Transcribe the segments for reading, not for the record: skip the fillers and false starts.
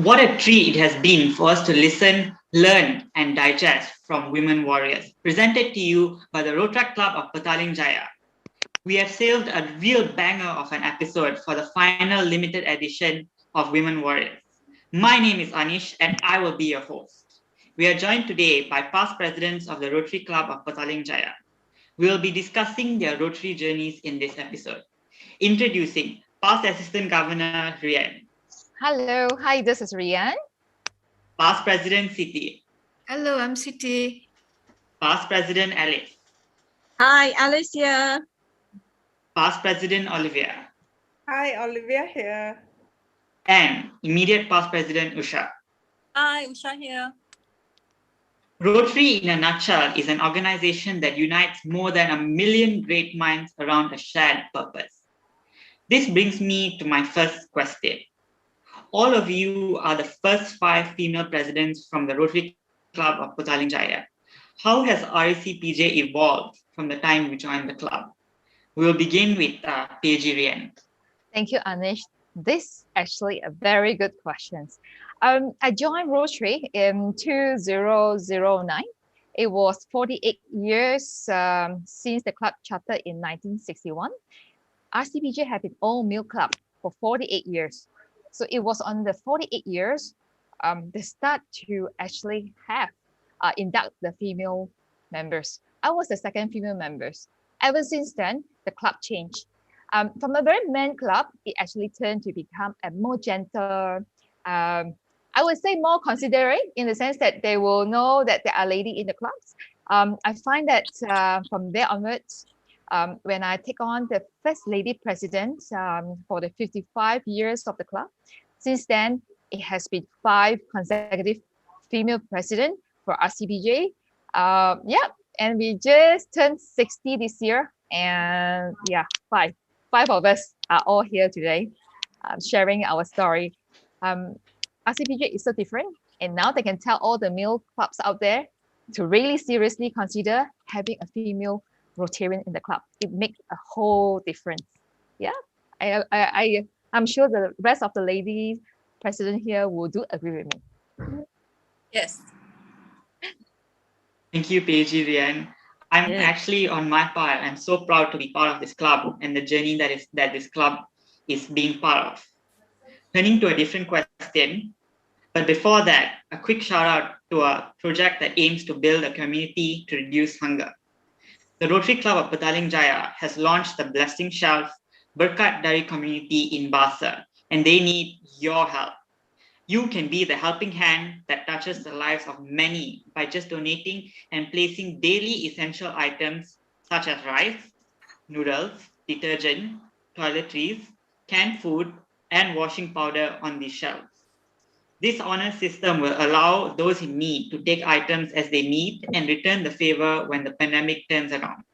What a treat it has been for us to listen, learn, and digest from women warriors, presented to you by the Rotary Club of Petaling Jaya. We have saved a real banger of an episode for the final limited edition of Women Warriors. My name is Anish, and I will be your host. We are joined today by past presidents of the Rotary Club of Petaling Jaya. We will be discussing their Rotary journeys in this episode. Introducing past Assistant Governor Rian, Hello, hi, this is Rian. past President Siti, Hello, I'm Siti. past President Alice, Hi, Alice here. past President Olivia, Hi, Olivia here. and immediate past President Usha. Hi, Usha here. Rotary, in a nutshell, is an organization that unites more than 1 million great minds around a shared purpose. This brings me to my first question. All of you are the first 5 female presidents from the Rotary Club of Petaling Jaya. How has RACPJ evolved from the time you joined the club? We will begin with PG Rian. Thank you, Anish. This actually a very good question. I joined Rotary in 2009. It was 48 years since the club chartered in 1961. RCPJ had been all-male club for 48 years. So it was on the 48 years they start to actually have induct the female members. I was the second female members. Ever since then, the club changed. From a very man club, it actually turned to become a more gentle, I would say more considerate in the sense that they will know that there are ladies in the clubs. I find that from there onwards, when I take on the first lady president for the 55 years of the club, since then, it has been 5 consecutive female president for RCPJ. And we just turned 60 this year. And yeah, five of us are all here today sharing our story. RCPJ is so different. And now they can tell all the male clubs out there to really seriously consider having a female Rotarian in the club. It makes a whole difference. Yeah, I'm sure the rest of the ladies president here will do agree with me. Yes. Thank you, PG Rian. I'm actually, on my part, I'm so proud to be part of this club and the journey that this club is being part of. Turning to a different question, but before that, a quick shout out to a project that aims to build a community to reduce hunger. The Rotary Club of Petaling Jaya has launched the Blessing Shelf Berkat Dari community in Basa, and they need your help. You can be the helping hand that touches the lives of many by just donating and placing daily essential items such as rice, noodles, detergent, toiletries, canned food, and washing powder on these shelves. This honor system will allow those in need to take items as they need and return the favor when the pandemic turns around.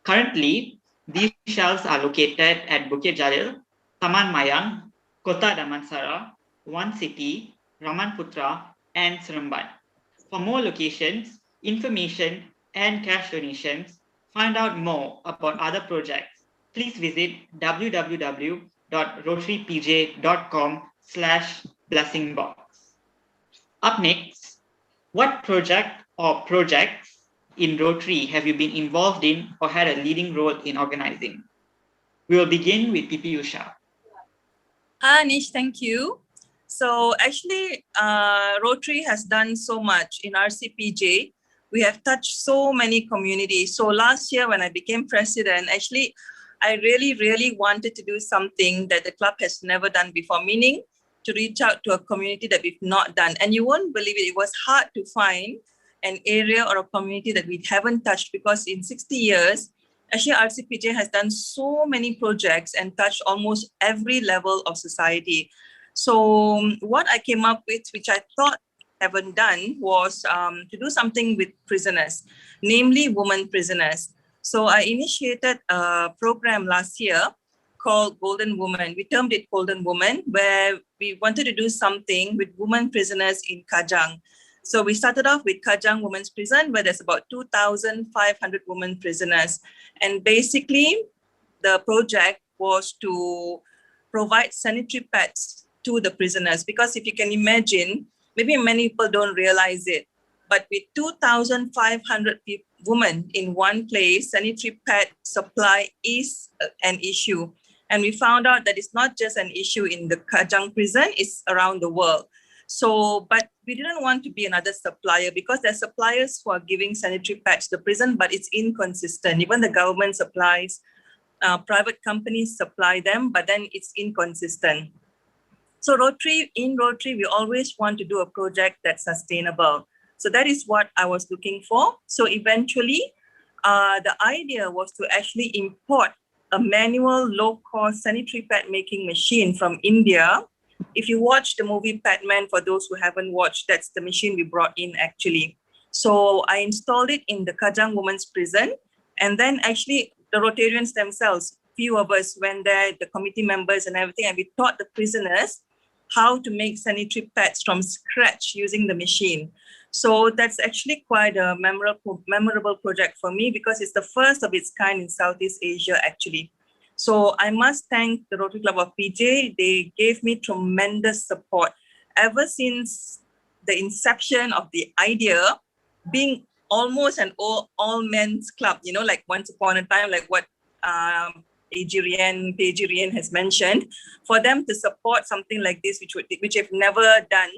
Currently, these shelves are located at Bukit Jalil, Taman Mayang, Kota Damansara, One City, Ramanputra, and Seremban. For more locations, information, and cash donations, find out more about other projects. Please visit www.rotarypj.com/blessingbox. Up next, what project or projects in Rotary have you been involved in or had a leading role in organizing? We will begin with PP Usha. Hi, Anish, thank you. So actually, Rotary has done so much in RCPJ. We have touched so many communities. So last year when I became president, actually, I really wanted to do something that the club has never done before, meaning to reach out to a community that we've not done. And you won't believe it, it was hard to find an area or a community that we haven't touched, because in 60 years, actually RCPJ has done so many projects and touched almost every level of society. So what I came up with, which I thought I haven't done, was to do something with prisoners, namely women prisoners. So I initiated a program last year called Golden Woman. We termed it Golden Woman, where we wanted to do something with women prisoners in Kajang. So we started off with Kajang Women's Prison, where there's about 2,500 women prisoners. And basically, the project was to provide sanitary pads to the prisoners. Because if you can imagine, maybe many people don't realize it, but with 2,500 women in one place, sanitary pad supply is an issue. And we found out that it's not just an issue in the Kajang prison, it's around the world. So, but we didn't want to be another supplier because there are suppliers who are giving sanitary pads to the prison, but it's inconsistent. Even the government supplies, private companies supply them, but then it's inconsistent. So in Rotary, we always want to do a project that's sustainable. So that is what I was looking for. So eventually, the idea was to actually import a manual low-cost sanitary pad making machine from India. If you watch the movie Padman, for those who haven't watched, that's the machine we brought in actually. So I installed it in the Kajang Women's Prison. And then actually the Rotarians themselves, few of us went there, the committee members and everything, and we taught the prisoners how to make sanitary pads from scratch using the machine. So that's actually quite a memorable project for me because it's the first of its kind in Southeast Asia, actually. So I must thank the Rotary Club of PJ. They gave me tremendous support ever since the inception of the idea, being almost an all men's club, you know, like once upon a time, like what Pejirian has mentioned. For them to support something like this, which they've never done,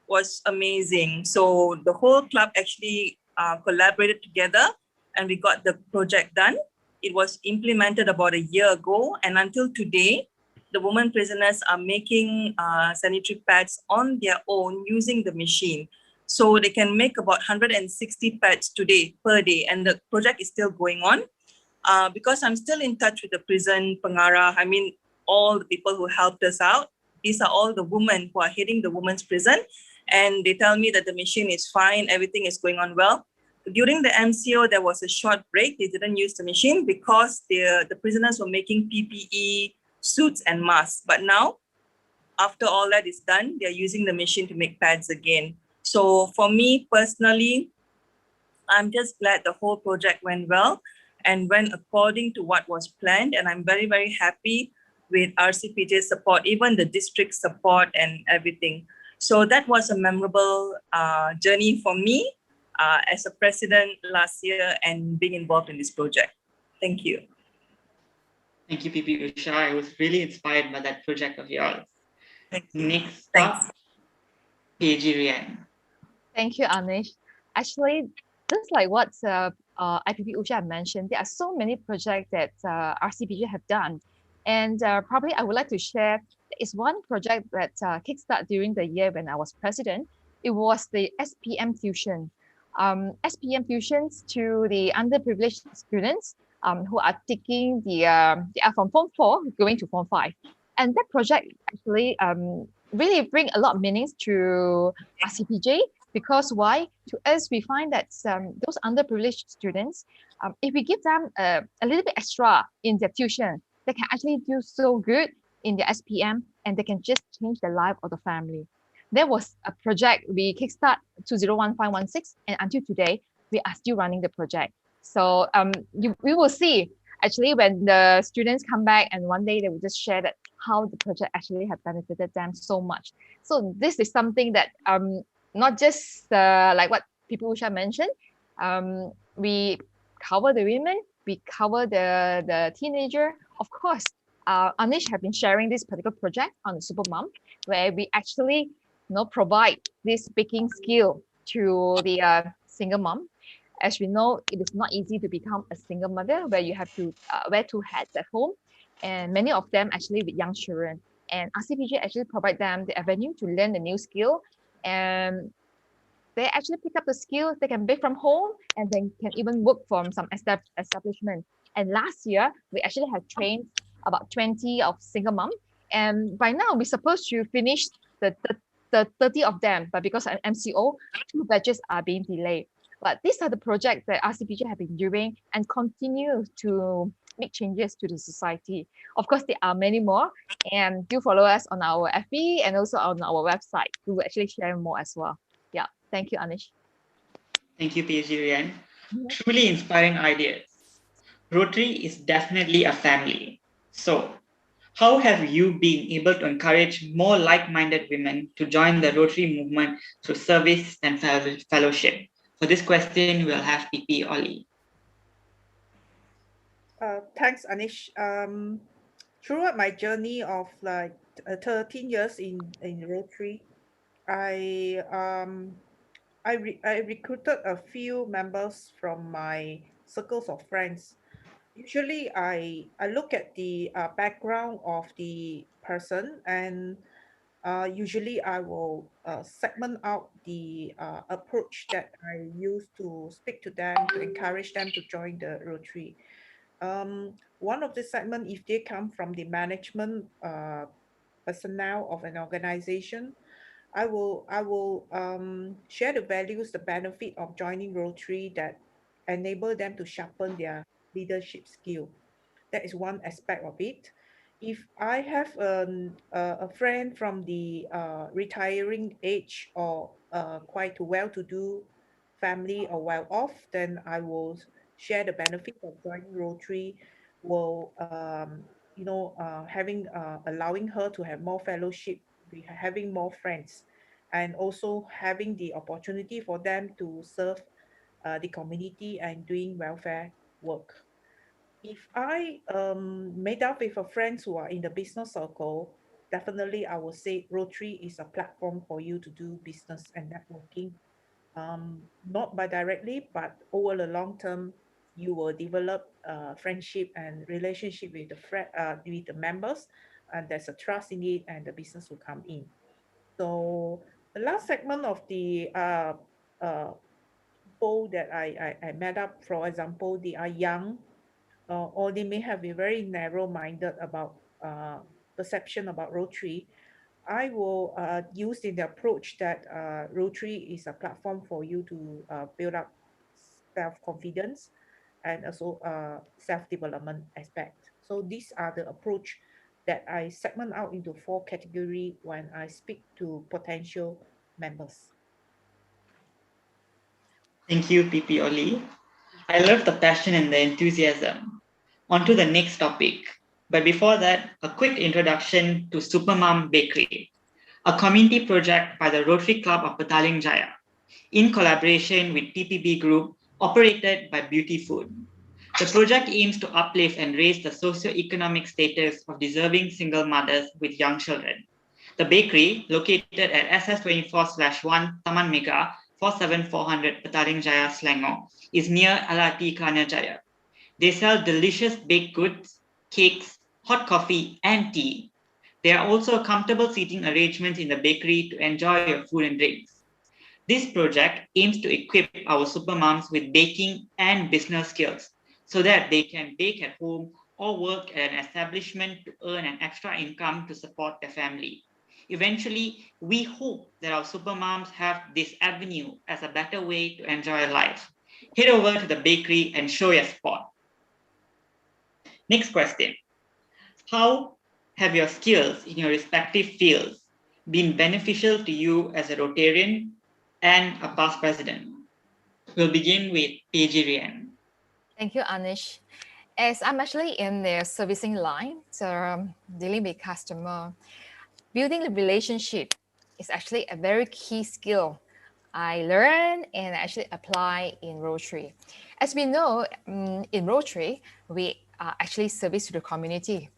was amazing. So the whole club actually collaborated together and we got the project done. It was implemented about a year ago, and until today, the women prisoners are making sanitary pads on their own using the machine. So they can make about 160 pads today per day, and the project is still going on. Because I'm still in touch with the prison pengarah, I mean, all the people who helped us out, these are all the women who are heading the women's prison, and they tell me that the machine is fine, everything is going on well. During the MCO, there was a short break. They didn't use the machine because the prisoners were making PPE, suits and masks. But now, after all that is done, they're using the machine to make pads again. So for me personally, I'm just glad the whole project went well and went according to what was planned. And I'm very, very happy with RCPJ's support, even the district support and everything. So that was a memorable journey for me as a president last year and being involved in this project. Thank you. Thank you, PP Usha. I was really inspired by that project of yours. Thank you. Next Thanks. up, Pejirian. Thank you, Anish. Actually, just like what IPP Usha mentioned, there are so many projects that RCPG have done. And probably I would like to share, is one project that kickstarted during the year when I was president. It was the SPM tuition. SPM tuitions to the underprivileged students who are taking they are from Form 4 going to Form 5. And that project actually really bring a lot of meanings to RCPJ because why? To us, we find that those underprivileged students, if we give them a little bit extra in their tuition, they can actually do so good in their SPM and they can just change the life of the family. There was a project we kickstart 201516 and until today, we are still running the project. So we will see actually when the students come back and one day they will just share that how the project actually have benefited them so much. So this is something that not just like what people Usha mentioned, we cover the women, we cover the teenager. Of course, Anish have been sharing this particular project on the Super Mom, where we actually provide this baking skill to the single mom. As we know, it is not easy to become a single mother where you have to wear two hats at home, and many of them actually with young children. And RCPJ actually provide them the avenue to learn the new skill, and they actually pick up the skills. They can bake from home, and they can even work from some establishment. And last year, we actually have trained about 20 of single mom, and by now we're supposed to finish the 30 of them, but because of MCO, 2 batches are being delayed. But these are the projects that RCPJ have been doing and continue to make changes to the society. Of course, there are many more, and do follow us on our FB and also on our website. We will actually share more as well. Yeah, thank you, Anish. Thank you, Pejirian. Truly inspiring ideas. Rotary is definitely a family. So, How have you been able to encourage more like-minded women to join the Rotary movement through service and fellowship? For this question, we'll have PP Oli. Thanks, Anish. Throughout my journey of 13 years in Rotary, I I recruited a few members from my circles of friends. Usually, I look at the background of the person, and usually I will segment out the approach that I use to speak to them to encourage them to join the Rotary. One of the segment, if they come from the management personnel of an organization, I will share the values, the benefit of joining Rotary that enable them to sharpen their leadership skill. That is one aspect of it. If I have a friend from the retiring age or quite well-to-do family or well-off, then I will share the benefit of joining Rotary. Will having allowing her to have more fellowship, be having more friends, and also having the opportunity for them to serve the community and doing welfare work. If I made up with a friends who are in the business circle, definitely I would say Rotary is a platform for you to do business and networking. Not by directly, but over the long term, you will develop friendship and relationship with with the members, and there's a trust in it, and the business will come in. So the last segment of the uh, people that I met up, for example, they are young, or they may have been very narrow-minded about perception about Rotary. I will use in the approach that Rotary is a platform for you to build up self-confidence and also self-development aspect. So these are the approach that I segment out into four category when I speak to potential members. Thank you, PP Oli. I love the passion and the enthusiasm. On to the next topic. But before that, a quick introduction to Supermom Bakery, a community project by the Rotary Club of Petaling Jaya, in collaboration with PPB Group, operated by Beauty Food. The project aims to uplift and raise the socio-economic status of deserving single mothers with young children. The bakery, located at SS24/1 Taman Mega, 47400 Petaling Jaya, Selangor, is near LRT Kerana Jaya. They sell delicious baked goods, cakes, hot coffee, and tea. There are also comfortable seating arrangements in the bakery to enjoy your food and drinks. This project aims to equip our supermoms with baking and business skills so that they can bake at home or work at an establishment to earn an extra income to support their family. Eventually, we hope that our supermoms have this avenue as a better way to enjoy life. Head over to the bakery and show your support. Next question. How have your skills in your respective fields been beneficial to you as a Rotarian and a past president? We'll begin with PG Rian. Thank you, Anish. As I'm actually in the servicing line, so dealing with customer, building the relationship is actually a very key skill I learned and actually apply in Rotary. As we know, in Rotary, we are actually service to the community.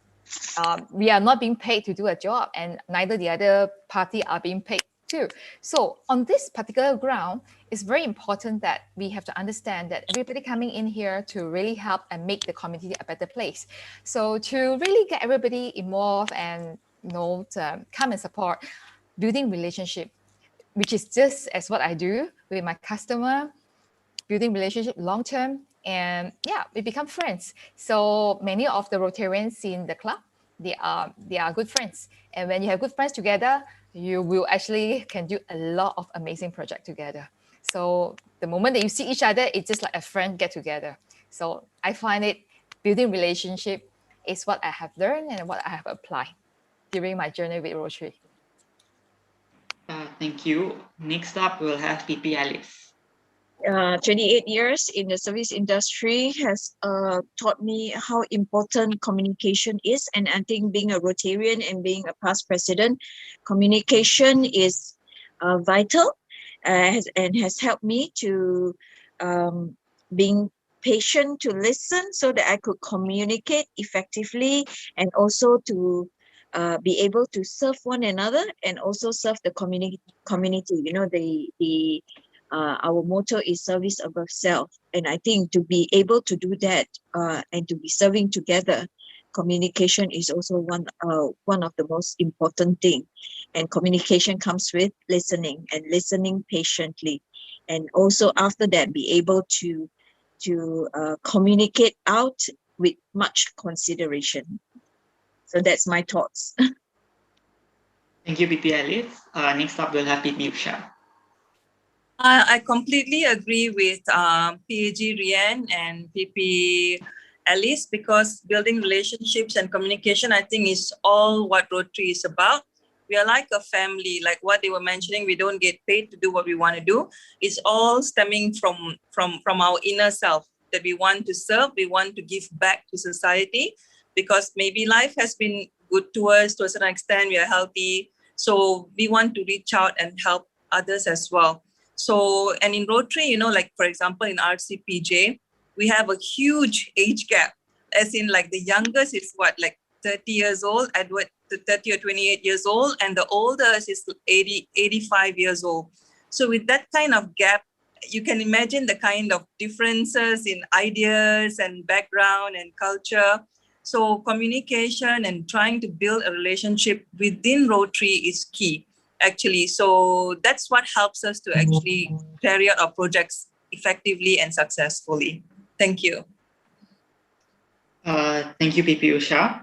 We are not being paid to do a job, and neither the other party are being paid too. So on this particular ground, it's very important that we have to understand that everybody coming in here to really help and make the community a better place. So to really get everybody involved and to come and support, building relationship, which is just as what I do with my customer, building relationship long term, and yeah, we become friends. So many of the Rotarians in the club, they are good friends, and when you have good friends together, you will actually can do a lot of amazing project together. So the moment that you see each other, it's just like a friend get together. So I find it building relationship is what I have learned and what I have applied during my journey with Rotary. Thank you. Next up, we'll have PP Alice. 28 years in the service industry has taught me how important communication is. And I think being a Rotarian and being a past president, communication is vital and has helped me to being patient to listen so that I could communicate effectively, and also to be able to serve one another and also serve the community. You know, the our motto is service above self, and I think to be able to do that and to be serving together, communication is also one of the most important thing. And communication comes with listening, and listening patiently, and also after that be able to communicate out with much consideration. So that's my thoughts. Thank you, PP Alice. Next up, we'll have PP Usha. I completely agree with PAG Rian and PP Alice, because building relationships and communication, I think, is all what Rotary is about. We are like a family, like what they were mentioning. We don't get paid to do what we want to do. It's all stemming from our inner self, that we want to serve, we want to give back to society, because maybe life has been good to us to a certain extent. We are healthy, so we want to reach out and help others as well. So, and in Rotary, you know, like for example, in RCPJ, we have a huge age gap, as in like the youngest is what, like 30 years old, Edward, 30 or 28 years old, and the oldest is 85 years old. So with that kind of gap, you can imagine the kind of differences in ideas and background and culture. So communication and trying to build a relationship within Rotary is key, actually. So that's what helps us to actually carry out our projects effectively and successfully. Thank you. Thank you, PP Usha.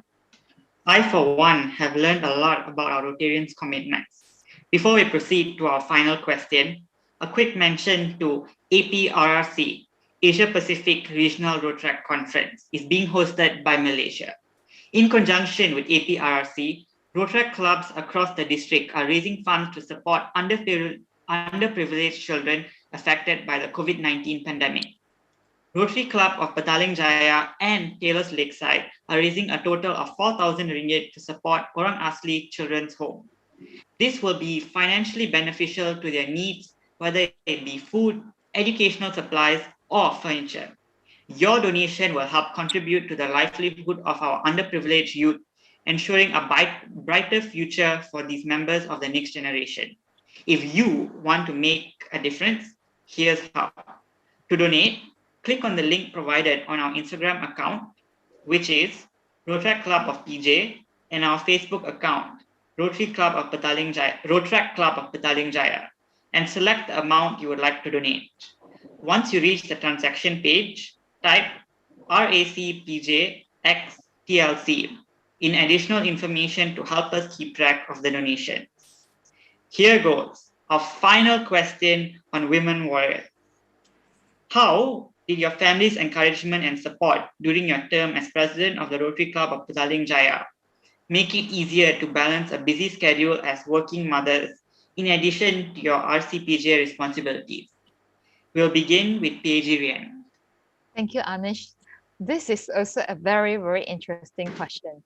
I, for one, have learned a lot about our Rotarians' commitments. Before we proceed to our final question, a quick mention to APRRC, Asia Pacific Regional Rotary Conference, is being hosted by Malaysia. In conjunction with APRRC, Rotary clubs across the district are raising funds to support underprivileged children affected by the COVID-19 pandemic. Rotary Club of Petaling Jaya and Taylor's Lakeside are raising a total of 4,000 ringgit to support Orang Asli Children's Home. This will be financially beneficial to their needs, whether it be food, educational supplies, or furniture. Your donation will help contribute to the livelihood of our underprivileged youth, ensuring a brighter future for these members of the next generation. If you want to make a difference, here's how. To donate, click on the link provided on our Instagram account, which is Rotary Club of PJ, and our Facebook account, Rotary Club of Petaling Jaya, and select the amount you would like to donate. Once you reach the transaction page, type RACPJXTLC in additional information to help us keep track of the donations. Here goes our final question on Women Warriors. How did your family's encouragement and support during your term as president of the Rotary Club of Petaling Jaya make it easier to balance a busy schedule as working mothers in addition to your RCPJ responsibilities? We'll begin with PAG Rian. Thank you, Anish. This is also a very, very interesting question.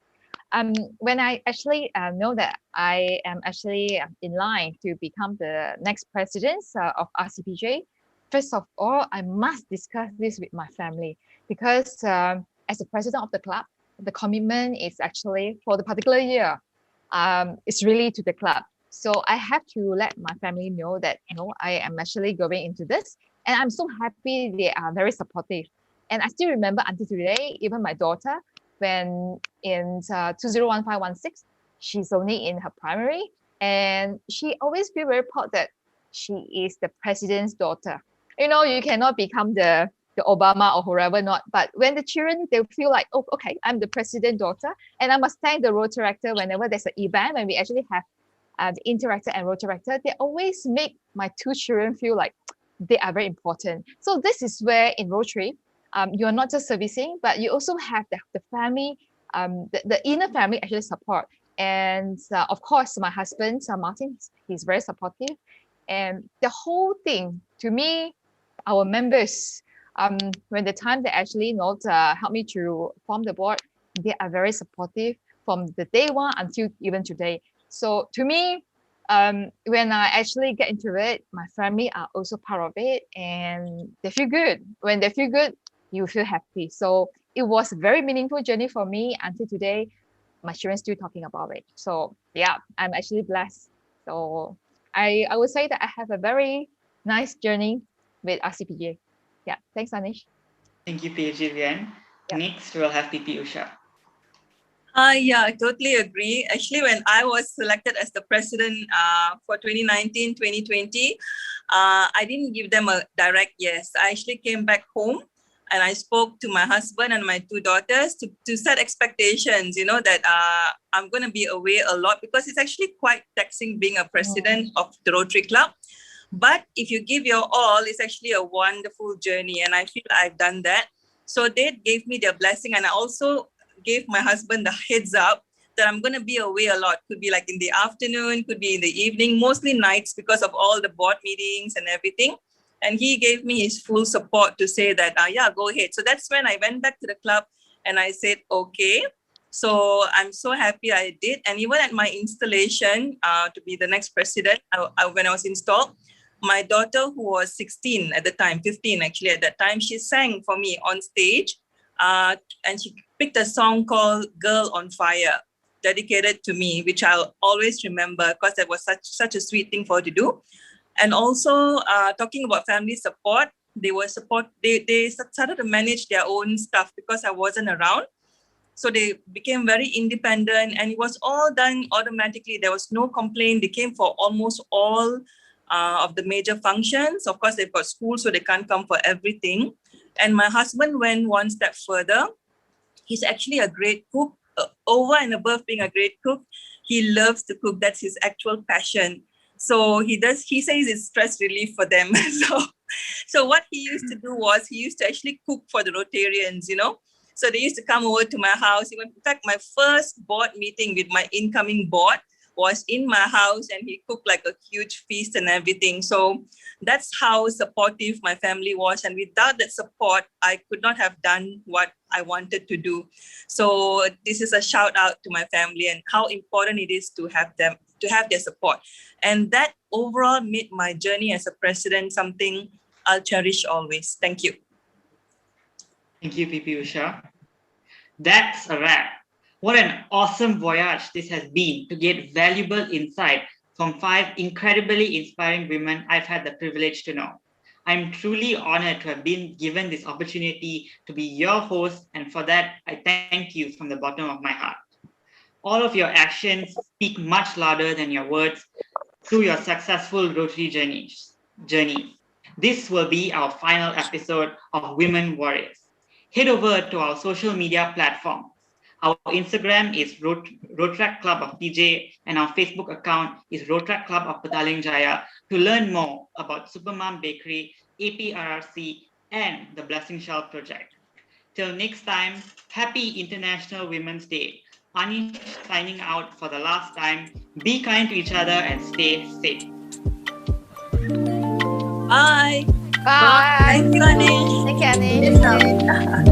When I actually know that I am actually in line to become the next president of RCPJ, first of all, I must discuss this with my family, because as the president of the club, the commitment is actually for the particular year. It's really to the club. So I have to let my family know that, you know, I am actually going into this, and I'm so happy they are very supportive. And I still remember until today, even my daughter, when in 2015-16, she's only in her primary, and she always feel very proud that she is the president's daughter. You know, you cannot become the Obama or whoever not, but when the children, they feel like, oh, okay, I'm the president daughter, and I must thank the Rotaractor whenever there's an event, when we actually have the Interactor and Rotaractor, they always make my two children feel like they are very important. So this is where in Rotary, you're not just servicing, but you also have the family, the inner family actually support. And of course, my husband, Martin, he's very supportive. And the whole thing, to me, our members, when the time they actually help me to form the board, they are very supportive from the day one until even today. So to me, when I actually get into it, my family are also part of it, and they feel good. When they feel good, you feel happy. So it was a very meaningful journey for me until today. My children still talking about it. So yeah, I'm actually blessed. So I would say that I have a very nice journey with RCPJ. Yeah, thanks, Anish. Thank you, PhD Vivian. Yeah. Next, we'll have PP Usha. Yeah, I totally agree. Actually, when I was selected as the president for 2019-2020, I didn't give them a direct yes. I actually came back home and I spoke to my husband and my two daughters to set expectations, that I'm going to be away a lot because it's actually quite taxing being a president of the Rotary Club. But if you give your all, it's actually a wonderful journey. And I feel I've done that. So they gave me their blessing. And I also gave my husband the heads up that I'm going to be away a lot. Could be like in the afternoon, could be in the evening, mostly nights because of all the board meetings and everything. And he gave me his full support to say that, yeah, go ahead. So that's when I went back to the club and I said, okay. So I'm so happy I did. And even at my installation to be the next president, when I was installed, my daughter, who was 16 at the time, 15 actually at that time, she sang for me on stage. And she picked a song called Girl on Fire, dedicated to me, which I'll always remember because that was such a sweet thing for her to do. And also talking about family support, they started to manage their own stuff because I wasn't around. So they became very independent and it was all done automatically. There was no complaint. They came for almost all of the major functions. Of course, they've got school, so they can't come for everything. And my husband went one step further. He's actually a great cook. Over and above being a great cook, he loves to cook. That's his actual passion. So he says it's stress relief for them. So what he used to do was he used to actually cook for the Rotarians, So they used to come over to my house. In fact, my first board meeting with my incoming board was in my house and he cooked like a huge feast and everything. So that's how supportive my family was. And without that support, I could not have done what I wanted to do. So this is a shout out to my family and how important it is to have them, to have their support. And that overall made my journey as a president something I'll cherish always. Thank you. Thank you, PP Usha. That's a wrap. What an awesome voyage this has been to get valuable insight from 5 incredibly inspiring women I've had the privilege to know. I'm truly honored to have been given this opportunity to be your host, and for that, I thank you from the bottom of my heart. All of your actions speak much louder than your words through your successful Rotary journey. This will be our final episode of Women Warriors. Head over to our social media platform. Our Instagram is Rotary Club of PJ and our Facebook account is Rotary Club of Petaling Jaya to learn more about Supermom Bakery, APRRC, and the Blessing Shell Project. Till next time, happy International Women's Day. Anish signing out for the last time. Be kind to each other and stay safe. Bye. Bye. Thank you, Anish. Thank you, Anish.